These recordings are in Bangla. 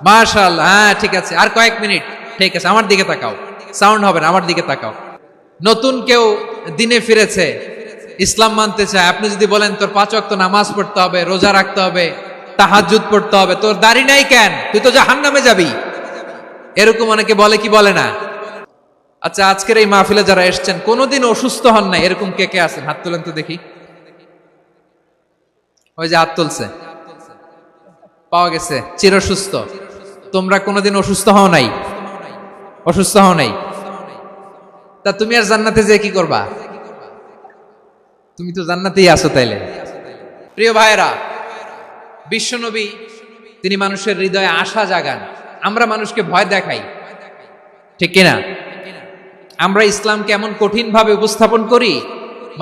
মাশাআল্লাহ, হ্যাঁ ঠিক আছে, আর কয়েক মিনিট। ঠিক আছে, আমার দিকে তাকাও, সাউন্ড হবে না, আমার দিকে তাকাও। নতুন কেউ দিনে ফিরেছে, ইসলাম মানতে চায়। আপনি যদি বলেন তোর 5 ওয়াক্ত নামাজ পড়তে হবে, রোজা রাখতে হবে, তাহাজ্জুদ পড়তে হবে, তোর দাড়ি নাই কেন, তুই তো জাহান্নামে যাবি, এরকম অনেকে বলে কি বলে না? আচ্ছা, আজকের এই মাহফিলে যারা এসেছেন কোনোদিন অসুস্থ হন নাই, এরকম কে কে আছেন? হাত তুলেন তো দেখি। ওই যে হাত তুলছে, পাওয়া গেছে, চিরসুস্থ। তোমরা কোনোদিন অসুস্থ হও নাই? অসুস্থ হও নাই? তা তুমি আর জান্নাতে যে কি করবা? তুমি তো জান্নাতেই আছো তাইলে। প্রিয় ভাইরা, বিশ্বনবী তিনি মানুষের হৃদয়ে আশা জাগান। আমরা মানুষকে ভয় দেখাই, ঠিক কিনা? আমরা ইসলামকে এমন কঠিন ভাবে উপস্থাপন করি,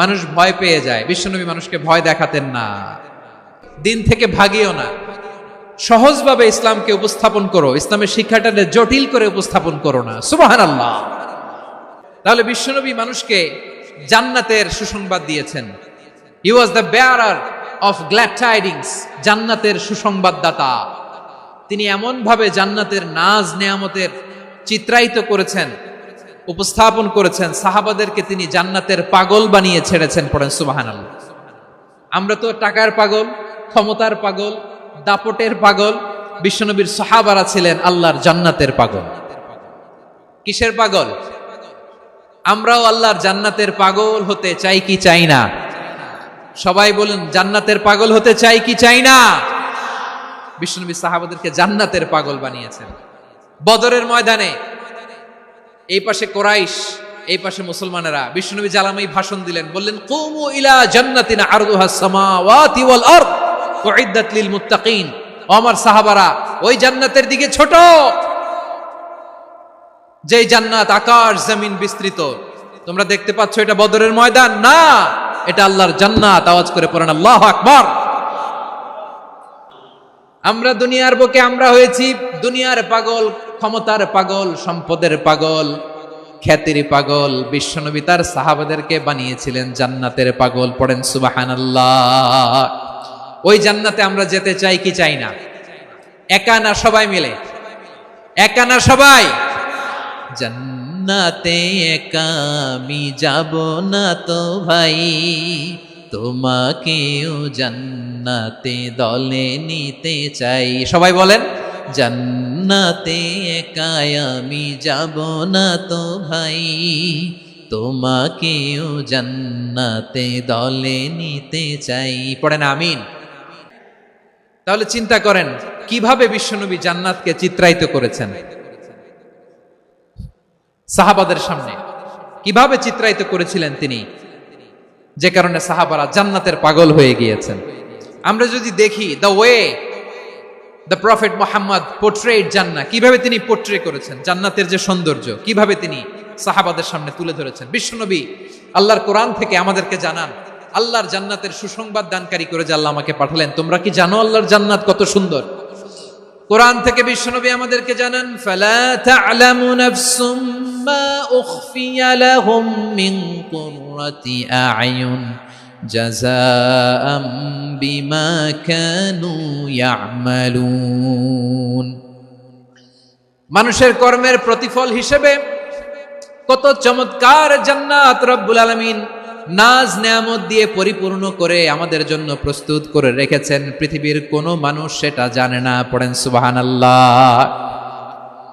মানুষ ভয় পেয়ে যায়। বিশ্বনবী মানুষকে ভয় দেখাতেন না। দিন থেকে ভাগিও না, সহজভাবে ইসলামকে উপস্থাপন করো। ইসলামের শিক্ষাটাকে জটিল করে উপস্থাপন করো না। সুবহানাল্লাহ। তাহলে বিশ্বনবী মানুষকে জান্নাতের সুসংবাদ দিয়েছেন। He was the bearer of glad tidings, জান্নাতের সুসংবাদদাতা। তিনি এমন ভাবে জান্নাতের নাজ নেয়ামতের চিত্রায়িত করেছেন, উপস্থাপন করেছেন, সাহাবাদেরকে তিনি জান্নাতের পাগল বানিয়ে ছেড়েছেন। পড়েন সুবহানাল্লাহ। আমরা তো টাকার পাগল, ক্ষমতার পাগল, দাপটের পাগল। বিশ্বনবীর সাহাবারা ছিলেন আল্লাহর জান্নাতের পাগল। কিসের পাগল? আমরাও আল্লাহর জান্নাতের পাগল হতে চাই কি চাই না? সবাই বলুন, জান্নাতের পাগল হতে চাই কি চাই না? বিশ্বনবী সাহাবাদেরকে জান্নাতের পাগল বানিয়েছেন। বদরের ময়দানে এই পাশে কোরাইশ, এই পাশে মুসলমানেরা। বিশ্বনবী জালামাই ভাষণ দিলেন, বললেন কুমু ইলা জান্নাতিন আরদুহাস সামাওয়াতি ওয়াল আরদ উইদ্দাত লিল মুত্তাকিন। ও আমার সাহাবারা, ওই জান্নাতের দিকে ছোট, যেই জান্নাত আকাশ জমিন বিস্তৃত। তোমরা দেখতে পাচ্ছ এটা বদরের ময়দান না, এটা আল্লাহর জান্নাত। আওয়াজ করে পড়েন আল্লাহু আকবার। আমরা দুনিয়ার বুকে আমরা হয়েছি দুনিয়ার পাগল, ক্ষমতার পাগল, সম্পদের পাগল, খ্যাতির পাগল। বিশ্বনবী তার সাহাবাদেরকে বানিয়েছিলেন জান্নাতের পাগল। পড়েন সুবহানাল্লাহ। ওই জান্নাতে আমরা যেতে চাই কি চাই না? একা না সবাই মিলে? একা না সবাই? জান্নাতে একা আমি যাব না তো ভাই, তোমাকেও জান্নাতে দলে নিতে চাই। সবাই বলেন, জান্নাতে একা আমি যাব না তো ভাই, তোমাকেও জান্নাতে দলে নিতে চাই। পড়েন আমিন। তাহলে চিন্তা করেন কিভাবে বিশ্বনবী জান্নাতকে চিত্রায়িত করেছেন সাহাবাদের সামনে, কিভাবে চিত্রায়িত করেছিলেন তিনি, যে কারণে সাহাবারা জান্নাতের পাগল হয়ে গিয়েছেন। আমরা যদি দেখি the way the prophet Muhammad portrait জান্নাত, কিভাবে তিনি পোর্ট্রে করেছেন জান্নাতের যে সৌন্দর্য, কিভাবে তিনি সাহাবাদের সামনে তুলে ধরেছেন। বিশ্বনবী আল্লাহর কোরআন থেকে আমাদেরকে জানান, আল্লাহর জান্নাতের সুসংবাদ দানকারী করে যে আল্লাহ আমাকে পাঠালেন। তোমরা কি জানো আল্লাহর জান্নাত কত সুন্দর? কোরআন থেকে বিশ্বনবী আমাদেরকে জানান, ফালা তা'লামু নাফসুম মা উখফিয়া লাহুম মিন কুররাতি আ'য়ুন জাযাআম বিমা কানু ইয়া'মালুন। মানুষের কর্মের প্রতিফল হিসেবে কত চমৎকার জান্নাত রব্বুল আলামিন নাজ নেয়ামত দিয়ে পরিপূর্ণ করে আমাদের জন্য প্রস্তুত করে রেখেছেন। পৃথিবীর কোনো মানুষ সেটা জানে না। পড়েন সুবহানাল্লাহ।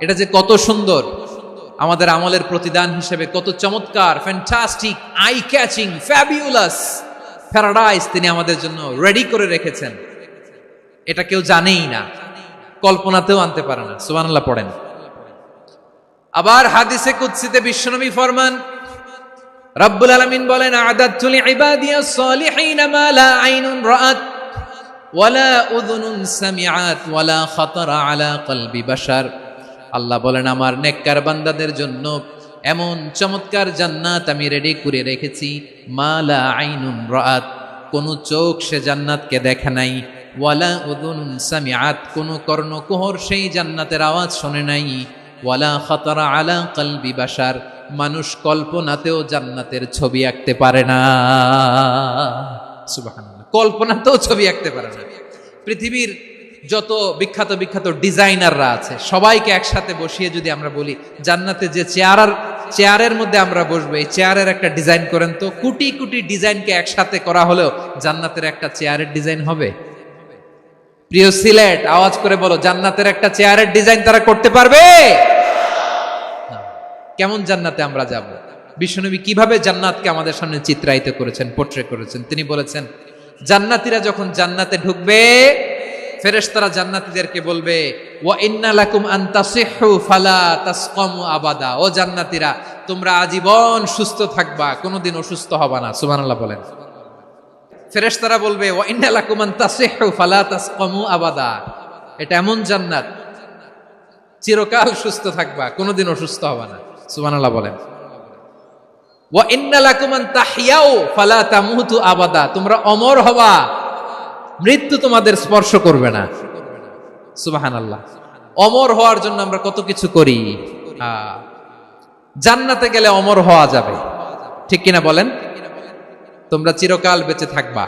এটা যে কত সুন্দর, আমাদের আমলের প্রতিদান হিসেবে কত চমৎকার, fantastic, eye catching, fabulous paradise তিনি আমাদের জন্য রেডি করে রেখেছেন। এটা কেউ জানেই না, কল্পনাতেও আনতে পারে না। সুবহানাল্লাহ পড়েন। আবার হাদিসে কুদসিতে বিশ্বনবী ফরমান, রব্বুল আলামিন বলেন, আ'দাতু লিইবাদিয়াস সালিহিনা মা লা আইনুন রাআত ওয়ালা উযুনুন সামিআত ওয়ালা খাতারা আলা কলবি বাশার। আল্লাহ বলেন, আমার নেককার বান্দাদের জন্য এমন চমৎকার জান্নাত আমি রেডি করে রেখেছি, মা লা আইনুন রাআত, কোন চোখ সে জান্নাতকে দেখে নাই, ওয়ালা উযুনুন সামিআত, কোন কর্ণকুহর সেই জান্নাতের আওয়াজ শোনে নাই, ওয়ালা খাতারা আলা কলবি বাশার, মানুষ কল্পনাতেও জান্নাতের ছবি আঁকতে পারে না। সুবহানাল্লাহ, কল্পনাতেও ছবি আঁকতে পারে না। পৃথিবীর যত বিখ্যাত বিখ্যাত ডিজাইনাররা আছে সবাইকে একসাথে বসিয়ে যদি আমরা বলি জান্নাতে যে চেয়ারের মধ্যে আমরা বসবো, এই চেয়ারের একটা ডিজাইন করেন তো, কোটি কোটি ডিজাইনকে একসাথে করা হলেও জান্নাতের একটা চেয়ারের ডিজাইন হবে? প্রিয় সিলেট, আওয়াজ করে বলো, জান্নাতের একটা চেয়ারের ডিজাইন তারা করতে পারবে? কেমন জান্নাতে আমরা যাব? বিশ্বনবী কিভাবে জান্নাতকে আমাদের সামনে চিত্রায়িত করেছেন, পোট্রে করেছেন? তিনি বলেছেন, জান্নাতীরা যখন জান্নাতে ঢুকবে, ফেরেশতারা জান্নাতীদেরকে বলবে, ওয়া ইন্না লাকুম আন তাসিহু ফালা তাসকামু আবাদা। ও জান্নাতীরা, তোমরা আজীবন সুস্থ থাকবা, কোনোদিন অসুস্থ হবা না। সুবহানাল্লাহ বলেন। ফেরেশতারা বলবে, ওয়া ইন্না লাকুম আন তাসিহু ফালা তাসকামু আবাদা। এটা এমন জান্নাত, চিরকাল সুস্থ থাকবা, কোনোদিন অসুস্থ হবা না। সুবহানাল্লাহ বলেন। ওয়া ইন্না লাকুম আন তাহইয়াউ ফালা তামুতু আবাদা। তোমরা অমর হবা, মৃত্যু তোমাদের স্পর্শ করবে না। সুবহানাল্লাহ। অমর হওয়ার জন্য আমরা কত কিছু করি। জান্নাতে গেলে অমর হওয়া যাবে, ঠিক কিনা বলেন? তোমরা চিরকাল বেঁচে থাকবা,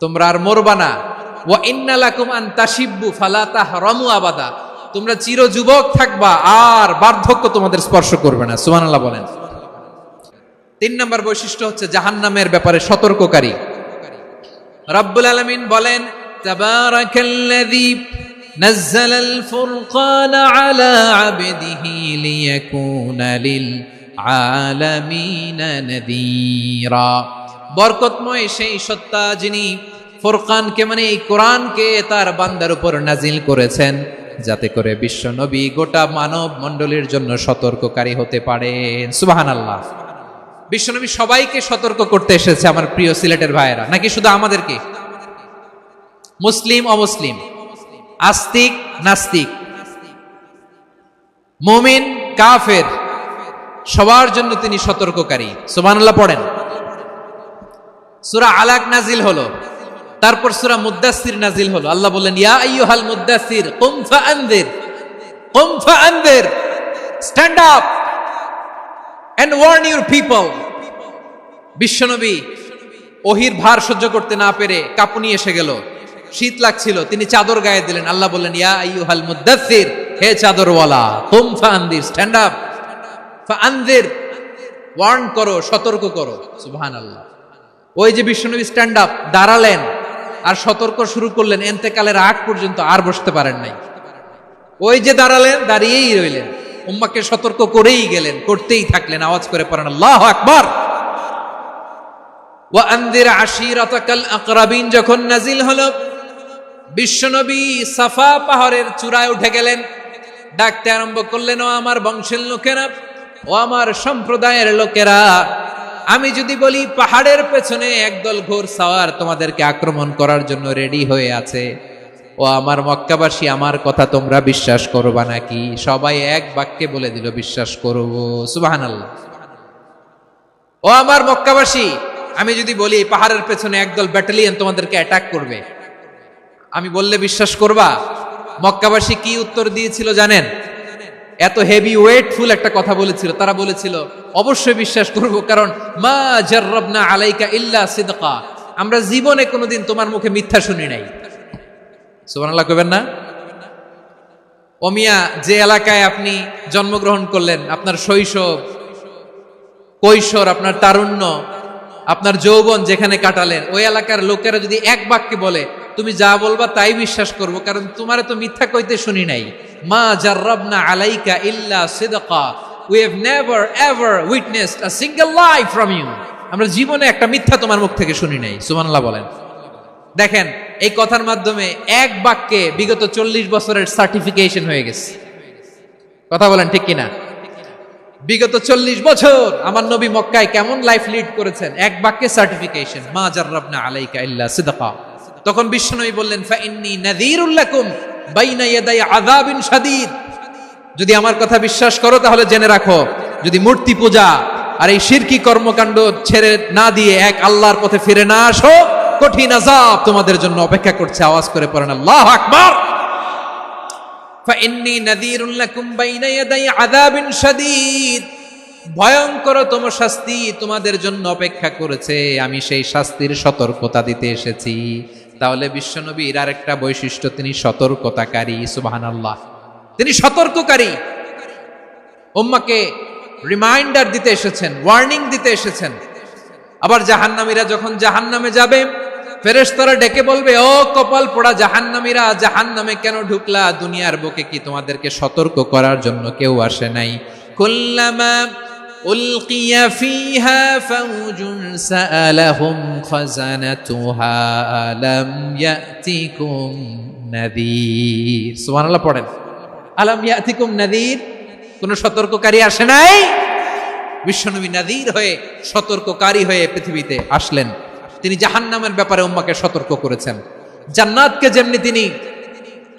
তোমরা আর মরবা না। ওয়া ইন্না লাকুম আন তাশিব্বু ফালা তাহরামু আবাদা। তোমরা চির যুবক থাকবা, আর বার্ধক্য তোমাদের স্পর্শ করবে না। সুবহানাল্লাহ বলেন। 3 নম্বর বৈশিষ্ট্য হচ্ছে জাহান্নামের ব্যাপারে সতর্ককারী। রব্বুল আলামিন বলেন, তাবারাকাল্লাযী নাযালাল ফুরকানা আলা আবদিহি লিয়াকুনা লিল আলামিনা নাযীরা। বরকতময় সেই সত্তা যিনি ফুরকানকে, মানে এই কোরআনকে তার বান্দার উপর নাজিল করেছেন, যাতে করে বিশ্ব নবী গোটা মানব মণ্ডলীর জন্য সতর্ককারী হতে পারেন। সুবহানাল্লাহ। বিশ্বনবী সবাইকে সতর্ক করতে এসেছে, আমার প্রিয় সিলেটের ভাইয়েরা, নাকি শুধু আমাদেরকে? মুসলিম অমুসলিম, আস্তিক নাস্তিক, মুমিন কাফের, সবার জন্য তিনি সতর্ককারী। সুবহানাল্লাহ পড়েন। সূরা আলাক নাজিল হলো, তারপর সূরা মুদ্দাসসির নাজিল হলো। আল্লাহ বললেন, ইয়া আইয়ুহাল মুদ্দাসসির কুম ফাআনযির, কুম ফাআনযির, stand up and warn your people. বিশ্বনবী ওহির ভার সহ্য করতে না পেরে কাঁপুনি এসে গেল, শীত লাগছিল, তিনি চাদর গায়ে দিলেন। আল্লাহ বললেন, ইয়া আইয়ুহাল মুদ্দাসসির, হে চাদরওয়ালা, কুম ফাআনযির, স্ট্যান্ড আপ, ফাআনযির, ওয়ার্ন করো, সতর্ক করো। সুবহানাল্লাহ। ওই যে বিশ্বনবী স্ট্যান্ড আপ, দাঁড়ালেন আর সতর্ক শুরু করলেন, ইন্তেকালের আগ পর্যন্ত আর বসতে পারেন নাই। ওই যে দাঁড়ালেন, দাঁড়িয়েই রইলেন, উম্মাকে সতর্ক করেই গেলেন, করতেই থাকলেন। আওয়াজ করে পড়েন আল্লাহু আকবার। ওয়া আনযির আশীরাতাকাল আকরাবিন যখন নাজিল হলো, বিশ্বনবী সাফা পাহাড়ের চূড়ায় উঠে গেলেন, ডাকতে আরম্ভ করলেন, ও আমার বংশের লোকেরা, ও আমার সম্প্রদায়ের লোকেরা, আমি যদি বলি পাহাড়ের পেছনে একদল ঘোড়সাওয়ার তোমাদেরকে আক্রমণ করার জন্য রেডি হয়ে আছে, ও আমার মক্কাবাসী, আমার কথা তোমরা বিশ্বাস করবা নাকি? সবাই এক বাক্যে বলে দিল, বিশ্বাস করব। সুবহানাল্লাহ। ও আমার মক্কাবাসী, আমি যদি বলি পাহাড়ের পেছনে একদল ব্যাটালিয়ন তোমাদেরকে অ্যাটাক করবে, আমি বললে বিশ্বাস করবা? মক্কাবাসী কি উত্তর দিয়েছিল জানেন? এত হেভি ওয়েটফুল একটা কথা বলেছিল। তারা বলেছিল, অবশ্যই বিশ্বাস করব, কারণ মা জাররাবনা আলাইকা ইল্লা সিদকা, আমরা জীবনে কোনোদিন তোমার মুখে মিথ্যা শুনি নাই। সুবহানাল্লাহ কইবেন না? ও মিয়া, যে এলাকায় আপনি জন্মগ্রহণ করলেন, আপনার শৈশব, কৈশোর, আপনার তারুণ্য, আপনার যৌবন যেখানে কাটালেন, ওই এলাকার লোকেরা যদি এক বাক্যে বলে তুমি যা বলবা তাই বিশ্বাস করব, কারণ তোমারে তো মিথ্যা কইতে শুনি নাই। মা জাররাবনা আলাইকা ইল্লা সিদকা, we have never ever witnessed a single lie from you, আমরা জীবনে একটা মিথ্যা তোমার মুখ থেকে শুনি নাই। সুবহানাল্লাহ বলেন। দেখেন, এই কথার মাধ্যমে এক বাক্যে বিগত 40 বছরের সার্টিফিকেশন হয়ে গেছে। কথা বলেন ঠিক কিনা? বিগত 40 বছর আমার নবী মক্কায় কেমন লাইফ লিড করেছেন, এক বাক্যে সার্টিফিকেশন, মা জাররাবনা আলাইকা ইল্লা সিদকা। তখন বিশ্বনবী বললেন, ফাইন্নী নাযীরুল লাকুম বাইনা ইয়াদাই আযাবিন শাদীদ, যদি আমার কথা বিশ্বাস করো তাহলে জেনে রাখো, যদি মূর্তি পূজা আর এই শিরকি কর্মকাণ্ড ছেড়ে না দিয়ে এক আল্লাহর পথে ফিরে না আসো, কঠিন আযাব তোমাদের জন্য অপেক্ষা করছে। আওয়াজ করে পড়েন আল্লাহু আকবার। ফাইন্নী নাযীরুল লাকুম বাইনা ইয়াদাই আযাবিন শাদীদ, ভয়ঙ্করতম শাস্তি তোমাদের জন্য অপেক্ষা করেছে, আমি সেই শাস্তির সতর্কতা দিতে এসেছি। তাহলে বিশ্বনবীর আর একটা বৈশিষ্ট্য, তিনি সতর্কতাকারী। সুবহানাল্লাহ, তিনি সতর্ককারী। উম্মাহকে রিমাইন্ডার দিতে এসেছেন, ওয়ার্নিং দিতে এসেছেন। আবার জাহান্নামীরা যখন জাহান্নামে যাবে, ফেরেশতারা ডেকে বলবে, ও কপাল পোড়া জাহান্নামীরা, জাহান্নামে কেন ঢুকলা? দুনিয়ার বুকে কি তোমাদেরকে সতর্ক করার জন্য কেউ আসে নাই? কুল্লামা উলকিয়া ফিহা ফাউজুন সাআলাহুম খাযানাতুহা আলাম ইয়াতিকুম নাযীর। সুবহানাল্লাহ পড়েন, আলাম ইয়াতিকুম নাযীর, কোন সতর্ককারী আসে নাই? বিশ্বনবী নাযীর হয়ে, সতর্ককারী হয়ে পৃথিবীতে আসলেন। তিনি জাহান্নামের ব্যাপারে উম্মাহকে সতর্ক করেছেন। জান্নাতকে যেমনি তিনি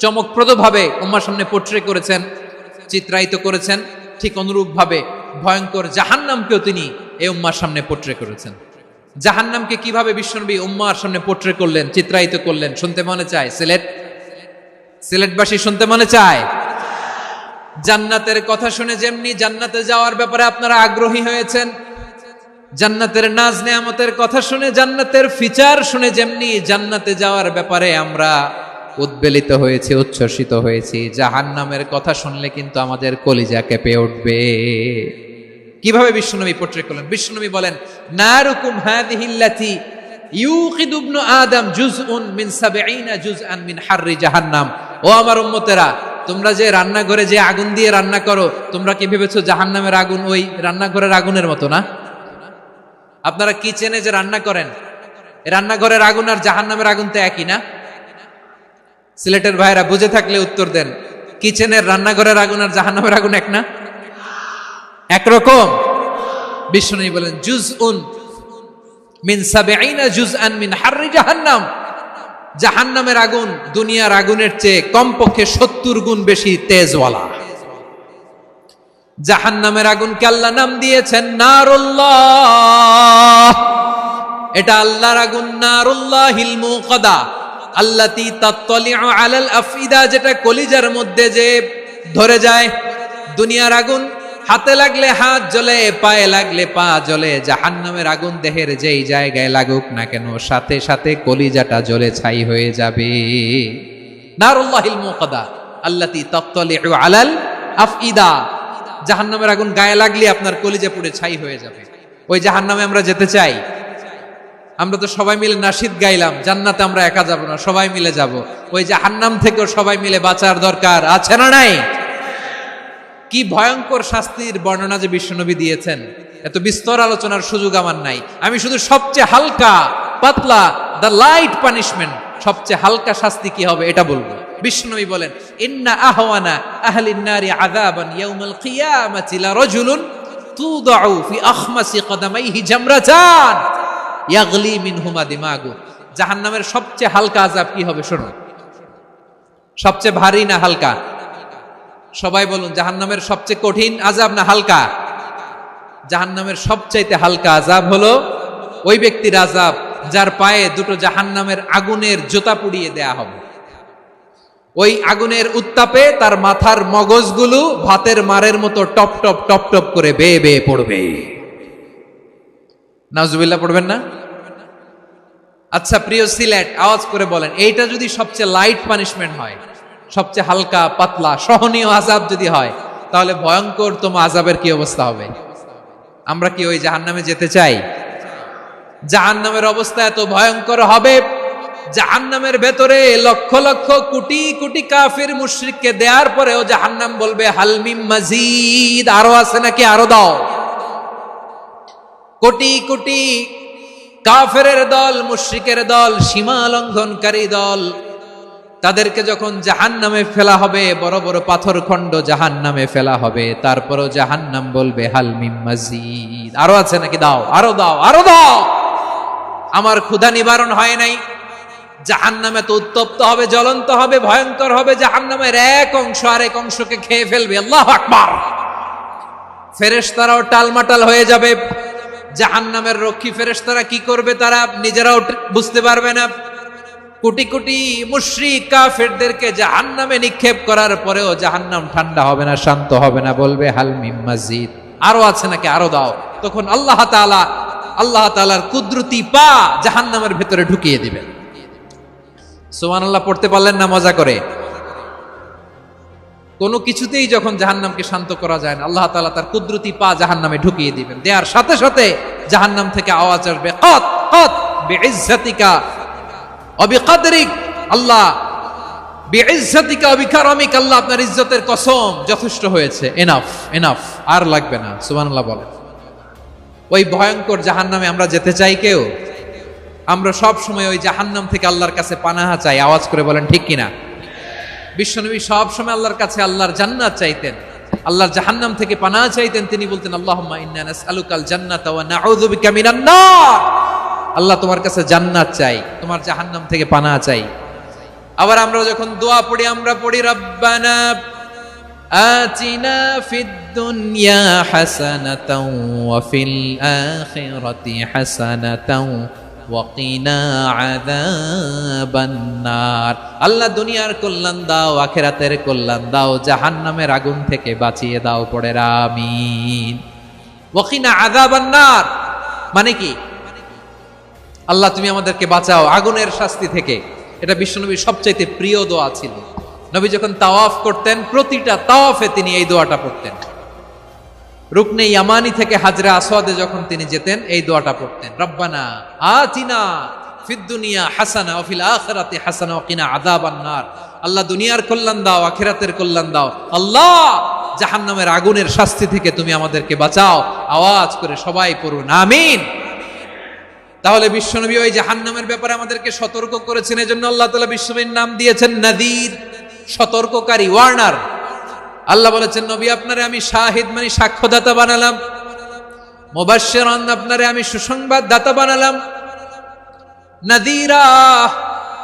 চমকপ্রদভাবে উম্মার সামনে পোট্রে করেছেন, চিত্রায়িত করেছেন, ঠিক অনুরূপভাবে ভয়ঙ্কর জাহান্নামকেও তিনি এই উম্মার সামনে পোট্রে করেছেন। জাহান্নামকে কিভাবে বিশ্বনবী উম্মার সামনে পোট্রে করলেন, চিত্রায়িত করলেন, শুনতে মনে চায়? সিলেটবাসী শুনতে মনে চায়? জান্নাতের কথা শুনে যেমনি জান্নাতে যাওয়ার ব্যাপারে আপনারা আগ্রহী হয়েছেন, জান্নাতের নাজ নেয়ামতের কথা শুনে, জান্নাতের ফিচার শুনে যেমনি জান্নাতে যাওয়ার ব্যাপারে আমরা উদ্বেলিত হয়েছি, উচ্ছ্বসিত হয়েছি, জাহান্নামের কথা শুনলে কিন্তু আমাদের কলিজা কেঁপে উঠবে। কিভাবে বিশ্বনবী পোট্রে করলেন? বিশ্বনবী বলেন, নারুকুম হাযিহিল্লাতী ইউকিদু ইবনু আদম জুজউন মিন ৭০ জুজআন মিন হাররি জাহান্নাম। ও আমার উম্মতেরা, তোমরা যে রান্নাঘরে যে আগুন দিয়ে রান্না করো, তোমরা কি ভেবেছো জাহান্নামের আগুন ওই রান্নাঘরের আগুনের মতো না? আপনারা কিচেনে যে রান্না করেন, রান্নাঘরের আগুন আর জাহান্নামের আগুন তো একই না? সিলেটের ভাইরা বুঝে থাকলে উত্তর দেন, কিচেনের রান্নাঘরের আগুন আর জাহান্নামের আগুন এক না? একরকম? বিশ্বনবী বলেন, জুজউন মিন ৭০ জুজআন মিন হাররি জাহান্নাম। জাহান্নামের আগুন দুনিয়ার আগুনের চেয়ে কমপক্ষে ৭০ গুণ বেশি তেজওয়ালা। জাহান্নামের আগুনকে আল্লাহ নাম দিয়েছেন নারুল্লাহ। এটা আল্লাহর আগুন, নারুল্লাহিল মুকাদা আল্লাতী তাত্তালিউ আলাল আফইদা, যেটা কলিজার মধ্যে যে ধরে যায়। দুনিয়ার আগুন হাতে লাগলে হাত জ্বলে, পায়ে লাগলে পা জ্বলে। জাহান্নামের আগুন দেহের যেই জায়গায় লাগুক না কেন, সাথে সাথে কলিজাটা জ্বলে ছাই হয়ে যাবে। নারুল্লাহিল মুকাদা আল্লাতী তাত্তালিউ আলাল আফইদা। জাহান্নামের আগুন গায়ে লাগলে আপনার কলিজা পুড়ে ছাই হয়ে যাবে। ওই জাহান্নামে আমরা যেতে চাই? আমরা তো সবাই মিলে নাশিদ গাইলাম, জান্নাতে আমরা একা যাব না, সবাই মিলে যাব। ওই জাহান্নাম থেকেও সবাই মিলে বাঁচার দরকার আছে না নাই? কি ভয়ঙ্কর শাস্তির বর্ণনা যে বিশ্বনবী দিয়েছেন, এত বিস্তর আলোচনার সুযোগ আমার নাই। আমি শুধু সবচেয়ে হালকা পাতলা, দ্য লাইট পানিশমেন্ট, সবচেয়ে হালকা শাস্তি কি হবে এটা বলবো। বিশ্বনবী বলেন, ইন্না আহওয়ানা আহলিন নারি আযাবান ইয়াউমাল কিয়ামাতি লারাজুলুন তুদাউ ফি আখমাসি কদামাইহি জামরাতান ইয়াগলি মিনহুমা দিমাগু। জাহান্নামের সবচেয়ে হালকা আযাব কি হবে শুনুন। সবচেয়ে ভারী না হালকা? সবাই বলুন, জাহান্নামের সবচেয়ে কঠিন আযাব না হালকা? জাহান্নামের সবচাইতে হালকা আযাব হলো ওই ব্যক্তির আযাব যার পায়ে দুটো জাহান্নামের আগুনের জুতা পুড়িয়ে দেয়া হবে। ওই আগুনের উত্তাপে তার মাথার মগজগুলো ভাতের মারের মতো টপ টপ টপ টপ করে বেয়ে বেয়ে পড়বে। নাউজুবিল্লাহ পড়বেন না? আচ্ছা প্রিয় সিলেট, আওয়াজ করে বলেন, এইটা যদি সবচেয়ে লাইট পানিশমেন্ট হয়, সবচেয়ে হালকা পাতলা সহনীয় আযাব যদি হয়, তাহলে ভয়ঙ্করতম আযাবের কি অবস্থা হবে? আমরা কি ওই জাহান্নামে যেতে চাই? জাহান্নামের অবস্থা এত ভয়ঙ্কর হবে, জাহান্নামের ভেতরে লক্ষ লক্ষ কোটি কোটি কাফির মুশরিককে দেওয়ার পরেও জাহান্নাম বলবে হাল মিন মাজিদ, আরো আছে নাকি, আরো দাও। কোটি কোটি কাফেরের দল, মুশরিকের দল, সীমা লঙ্ঘনকারী দল, তাদেরকে যখন জাহান্নামে ফেলা হবে, বড় বড় পাথর খণ্ড জাহান্নামে ফেলা হবে, তারপরও জাহান্নাম বলবে হাল মিন মাজিদ, আরো আছে নাকি, দাও, আরো দাও, আরো দাও। আমার ক্ষুধা নিবারণ হয় নাই। জাহান্নামে তো উত্তপ্ত হবে, জ্বলন্ত হবে, ভয়ঙ্কর হবে। জাহান্নামের এক অংশ আরেক অংশকে খেয়ে ফেলবে। আল্লাহু আকবার। ফেরেশতারাও টালমাটাল হয়ে যাবে। জাহান্নামের রক্ষী ফেরেশতারা কি করবে তারা নিজেরাও বুঝতে পারবে না। কোটি কোটি মুশরিক কাফেরদেরকে জাহান্নামে নিক্ষেপ করার পরেও জাহান্নাম ঠান্ডা হবে না, শান্ত হবে না, বলবে হাল মিন মাজিদ, আরো আছে নাকি, আরো দাও। তখন আল্লাহ তাআলার কুদরতি পা জাহান্নামের ভেতরে ঢুকিয়ে দিবেন। সুবহানাল্লাহ পড়তে পারলেন না মজা করে? কোনো কিছুতেই যখন জাহান্নামকে শান্ত করা যায় না, আল্লাহ তাআলা তার কুদরতি পা জাহান্নামে ঢুকিয়ে দিবেন। দেয়ার সাথে সাথে জাহান্নাম থেকে আওয়াজ আসবে, কাত কাত বিইজ্জাতিকা ওয়া বিকদরিক। আল্লাহ বিইজ্জাতিকা ওয়া বিকারামিক, আল্লাহ আপনার ইজ্জতের কসম, যথেষ্ট হয়েছে, এনাফ এনাফ, আর লাগবে না। সুবহানাল্লাহ বলেন। ওই ভয়ঙ্কর জাহান্নামে আমরা যেতে চাই কেউ? আমরা সব সময় ওই জাহান্নাম থেকে আল্লাহর কাছে পানাহা চাই। আওয়াজ করে বলেন ঠিক কিনা? বিশ্বনবী সব সময় আল্লাহর কাছে আল্লাহর জান্নাত চাইতেন, আল্লাহর জাহান্নাম থেকে পানাহা চাইতেন। তিনি বলতেন, আল্লাহুম্মা ইন্না নাসআলুকাল জান্নাতা ওয়া নাউযু বিকা মিনান নার। আল্লাহ তোমার কাছে জান্নাত চাই, তোমার জাহান্নাম থেকে পানাহা চাই। আবার আমরা যখন দোয়া পড়ি, আমরা পড়ি রব্বানা আতিনা ফিদ দুনিয়া হাসানাতাও ওয়া ফিল আখিরাতি হাসানাতাও ওয়া কিনা আযাবান নার। আল্লাহ দুনিয়ার কল্যাণ দাও, আখিরাতের কল্যাণ দাও, জাহান্নামের আগুন থেকে বাঁচিয়ে দাও। পড়ে আমিন। ওয়া কিনা আযাবান নার মানে কি? আল্লাহ তুমি আমাদেরকে বাঁচাও আগুনের শাস্তি থেকে। এটা বিশ্বনবীর সবচাইতে প্রিয় দোয়া ছিল। নবী যখন তাওয়াফ করতেন, প্রতিটা তাওয়াফে তিনি এই দোয়াটা পড়তেন। রুকনে ইয়ামানি থেকে হাজরা আসওয়াদে যখন তিনি যেতেন, এই দোয়াটা পড়তেন, রব্বানা আতিনা ফিদ দুনিয়া হাসানা ওয়া ফিল আখিরাতি হাসানা ওয়া কিনা আযাবান নার। আল্লাহ দুনিয়ার কল্যাণ দাও, আখিরাতের কল্যাণ দাও। আল্লাহ জাহান্নামের আগুনের শাস্তি থেকে তুমি আমাদেরকে বাঁচাও। আওয়াজ করে সবাই পড়ুন আমিন। তাহলে বিশ্বনবী ওই জাহান্নামের ব্যাপারে আমাদেরকে সতর্ক করেছেন। এজন্য আল্লাহ তাআলা বিশ্বনবীর নাম দিয়েছেন নাযীর, সতর্ককারী, ওয়ার্নার। আল্লাহ বলেছেন, নবী আপনারে আমি শাহিদ মানে সাক্ষ্যদাতা বানালাম, মুবাশশিরান আপনারে আমি সুসংবাদ দাতা বানালাম, নাযীরা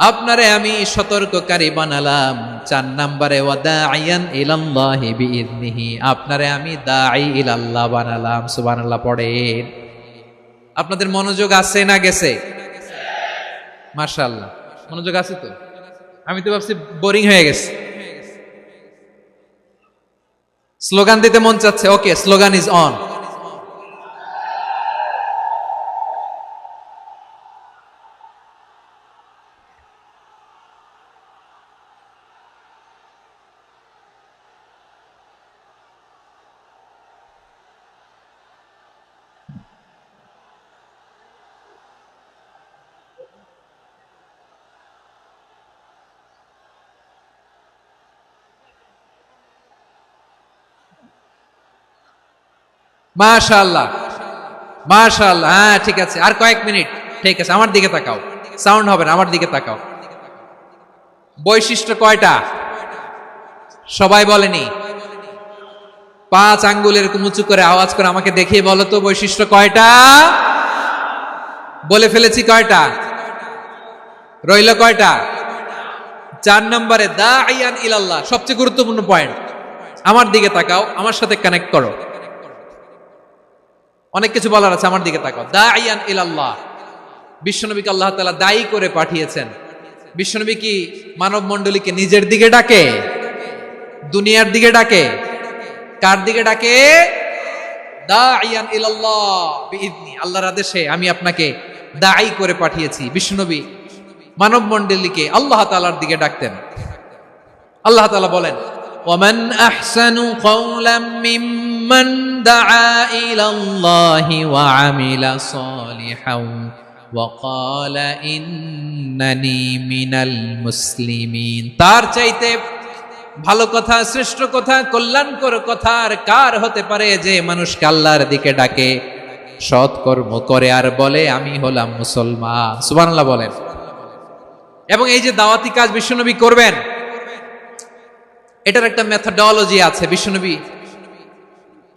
আপনারে আমি সতর্ককারী বানালাম। 4 নম্বরে ওয়া দাঈয়ান ইলাল্লাহি বিইذনিহি, আপনারে আমি দাঈ ইলাল্লাহ বানালাম। সুবহানাল্লাহ পড়েন। আপনাদের মনোযোগ আছে না গেছে? মাশাআল্লাহ মনোযোগ আছে তো। আমি তো ভাবছি বোরিং হয়ে গেছে। স্লোগান দিতে মন চাচ্ছে। ওকে, স্লোগান ইজ অন। মাশাআল্লাহ মাশাআল্লাহ। হ্যাঁ ঠিক আছে, আর কয়েক মিনিট। ঠিক আছে, আমার দিকে তাকাও, সাউন্ড হবে না, আমার দিকে তাকাও। বৈশিষ্ট্য কয়টা সবাই বলেনি? 5 আঙ্গুল এরকম উঁচু করে আওয়াজ করে আমাকে দেখিয়ে বলো তো বৈশিষ্ট্য কয়টা? বলে ফেলেছি কয়টা? রইল কয়টা? 4 নম্বরে দাঈয়ান ইলাল্লাহ, সবচেয়ে গুরুত্বপূর্ণ পয়েন্ট। আমার দিকে তাকাও, আমার সাথে কানেক্ট করো। অনেক কিছু বলার আছে, আমার দিকে তাকাও। দাঈয়ান ইলাল্লাহ, বিশ্বনবীকে আল্লাহ তাআলা দায়ী করে পাঠিয়েছেন। বিশ্বনবী কি মানব মণ্ডলীকে নিজের দিকে ডাকে? দুনিয়ার দিকে ডাকে? কার দিকে ডাকে? দাঈয়ান ইলাল্লাহ বিইذনি, আল্লাহর আদেশে আমি আপনাকে দায়ী করে পাঠিয়েছি। বিশ্বনবী মানব মণ্ডলীকে আল্লাহ তাআলার দিকে ডাকতেন। আল্লাহ তাআলা বলেন, ওয়ামান আহসানু কাওলাম মিম্মান দাআ ইলাল্লাহি ওয়া আমিলা সালিহান ওয়া ক্বালা ইন্নানি মিনাল মুসলিমিন। তার চাইতে ভালো কথা, শ্রেষ্ঠ কথা, কল্যাণকর কথা আর কার হতে পারে যে মানুষকে আল্লাহর দিকে ডাকে, সৎকর্ম করে আর বলে আমি হলাম মুসলমান। সুবহানাল্লাহ বলেন। এবং এই যে দাওয়াতি কাজ বিশ্বনবী করবেন, এটার একটা মেথডোলজি আছে। বিশ্বনবী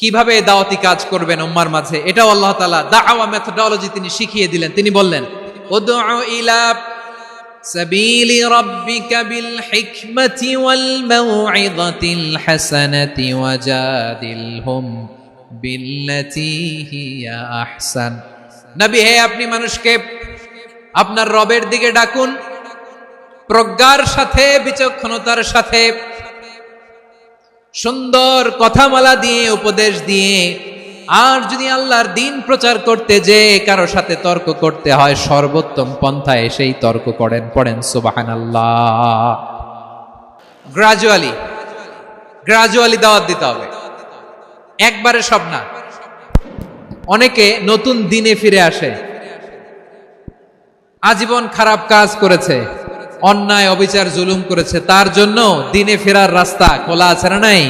কিভাবে দাওয়াতি কাজ করবেন উম্মার মাঝে, এটাও আল্লাহ তাআলা দাওয়া মেথডোলজি তিনি শিখিয়ে দিলেন। তিনি বললেন, উদউ ইলা সাবিলি রাব্বিকা বিল হিকমাতি ওয়াল মাউইযাতিল হাসানাতি ওয়াজাদিলহুম বিল্লাতী হিয়া আহসান। নবী হে, আপনি মানুষকে আপনার রবের দিকে ডাকুন, প্রজ্ঞার সাথে, বিচক্ষণতার সাথে, সুন্দর কথামালা দিয়ে, উপদেশ দিয়ে, আর যদি আল্লাহর দিন প্রচার করতে যে কারো সাথে তর্ক করতে হয়, সর্বোত্তম পন্থায় সেই তর্ক করেন। পড়েন সুবহানাল্লাহ। গ্রাজুয়ালি দাওয়াত দিতে হবে, একবারে সব না। অনেকে নতুন দিনে ফিরে আসে, আজীবন খারাপ কাজ করেছে, অন্যায় অবিচার জুলুম করেছে, তার জন্য দিনে ফেরার রাস্তা খোলা আছে না নাই?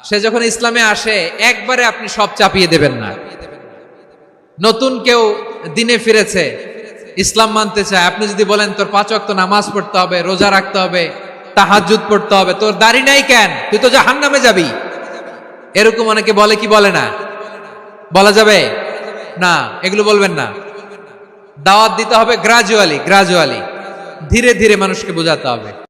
সে যখন ইসলামে আসে একবারে আপনি সব চাপিয়ে দেবেন না। নতুন কেউ দিনে ফিরেছে, ইসলাম মানতে চায়, আপনি যদি বলেন তোর 5 ওয়াক্ত নামাজ পড়তে হবে, রোজা রাখতে হবে, তাহাজ্জুদ পড়তে হবে, তোর দাড়ি নাই কেন, তুই তো জাহান্নামে যাবি, এরকম অনেকে বলে কি বলে না? বলা যাবে না, এগুলো বলবেন না। দাওয়াত দিতে হবে গ্রাজুয়ালি, ধীরে ধীরে মানুষকে বোঝাতে হবে।